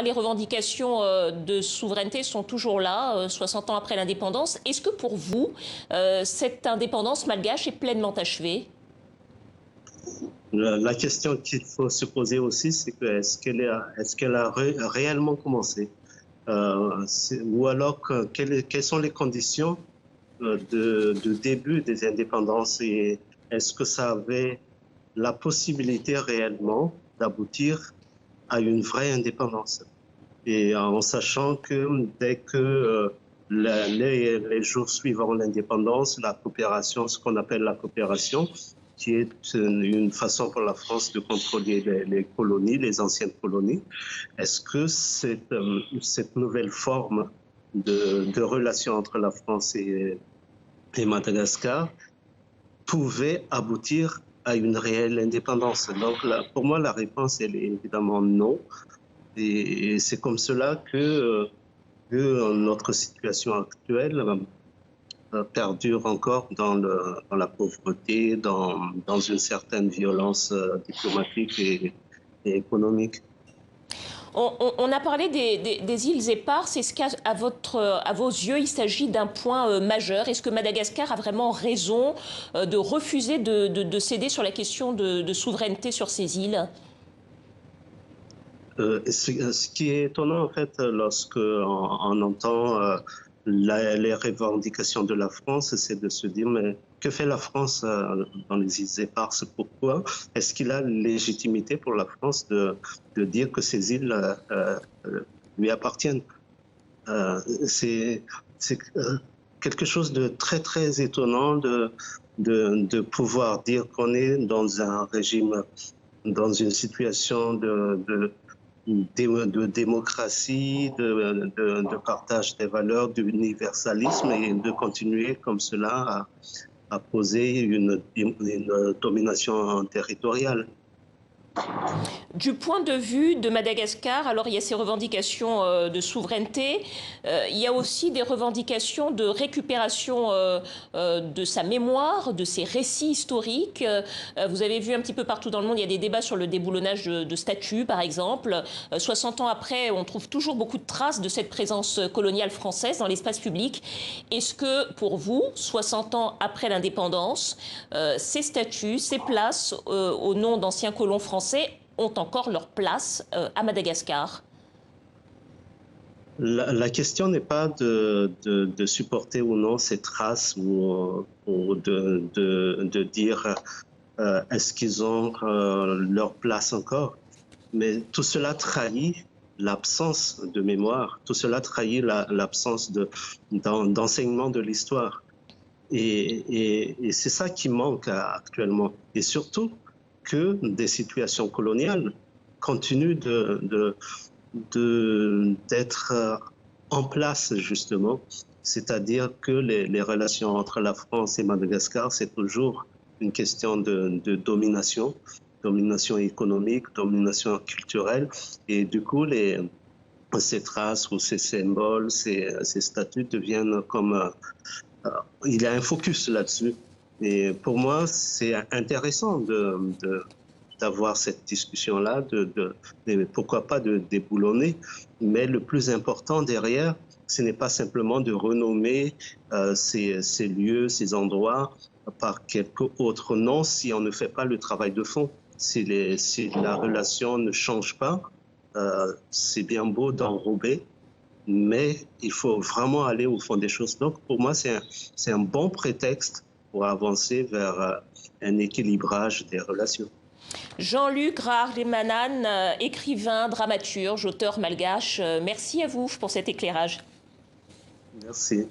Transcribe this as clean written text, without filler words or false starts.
Les revendications de souveraineté sont toujours là, 60 ans après l'indépendance. Est-ce que pour vous, cette indépendance malgache est pleinement achevée? La question qu'il faut se poser aussi, c'est que est-ce qu'elle a réellement commencé? Ou alors, quelles sont les conditions de début des indépendances et est-ce que ça avait la possibilité réellement d'aboutir à une vraie indépendance? Et en sachant que dès que les jours suivant l'indépendance, la coopération, ce qu'on appelle la coopération, qui est une façon pour la France de contrôler les colonies, les anciennes colonies, est-ce que cette nouvelle forme de relation entre la France et Madagascar pouvait aboutir à une réelle indépendance? Donc là, pour moi, la réponse, elle est évidemment non. Et c'est comme cela que notre situation actuelle perdure encore dans la pauvreté, dans une certaine violence diplomatique et économique. On a parlé des îles éparses. Est-ce qu'à vos yeux, il s'agit d'un point majeur? Est-ce que Madagascar a vraiment raison de refuser de céder sur la question de souveraineté sur ces îles? Ce qui est étonnant, en fait, lorsque on entend les revendications de la France, c'est de se dire, mais que fait la France dans les îles éparses? Pourquoi? Est-ce qu'il a légitimité pour la France de dire que ces îles lui appartiennent? C'est quelque chose de très, très étonnant de pouvoir dire qu'on est dans un régime, dans une situation de démocratie, de partage des valeurs, d'universalisme et de continuer comme cela à poser une domination territoriale. Du point de vue de Madagascar, alors il y a ces revendications de souveraineté, il y a aussi des revendications de récupération de sa mémoire, de ses récits historiques. Vous avez vu un petit peu partout dans le monde, il y a des débats sur le déboulonnage de statues, par exemple. 60 ans après, on trouve toujours beaucoup de traces de cette présence coloniale française dans l'espace public. Est-ce que, pour vous, 60 ans après l'indépendance, ces statues, ces places au nom d'anciens colons français ont encore leur place à Madagascar? La question n'est pas de supporter ou non ces traces ou de dire est-ce qu'ils ont leur place encore. Mais tout cela trahit l'absence de mémoire, tout cela trahit l'absence d'enseignement de l'histoire. Et c'est ça qui manque actuellement. Et surtout que des situations coloniales continuent d'être en place, justement. C'est-à-dire que les relations entre la France et Madagascar, c'est toujours une question de domination, domination économique, domination culturelle. Et du coup, ces traces ou ces symboles, ces statuts deviennent comme... il y a un focus là-dessus. Et pour moi, c'est intéressant d'avoir cette discussion-là, pourquoi pas de déboulonner. Mais le plus important derrière, ce n'est pas simplement de renommer ces lieux, ces endroits par quelques autres noms si on ne fait pas le travail de fond. Si la relation ne change pas, c'est bien beau d'enrober, mais il faut vraiment aller au fond des choses. Donc, pour moi, c'est un bon prétexte pour avancer vers un équilibrage des relations. Jean-Luc Raarlemanan, écrivain, dramaturge, auteur malgache, merci à vous pour cet éclairage. Merci.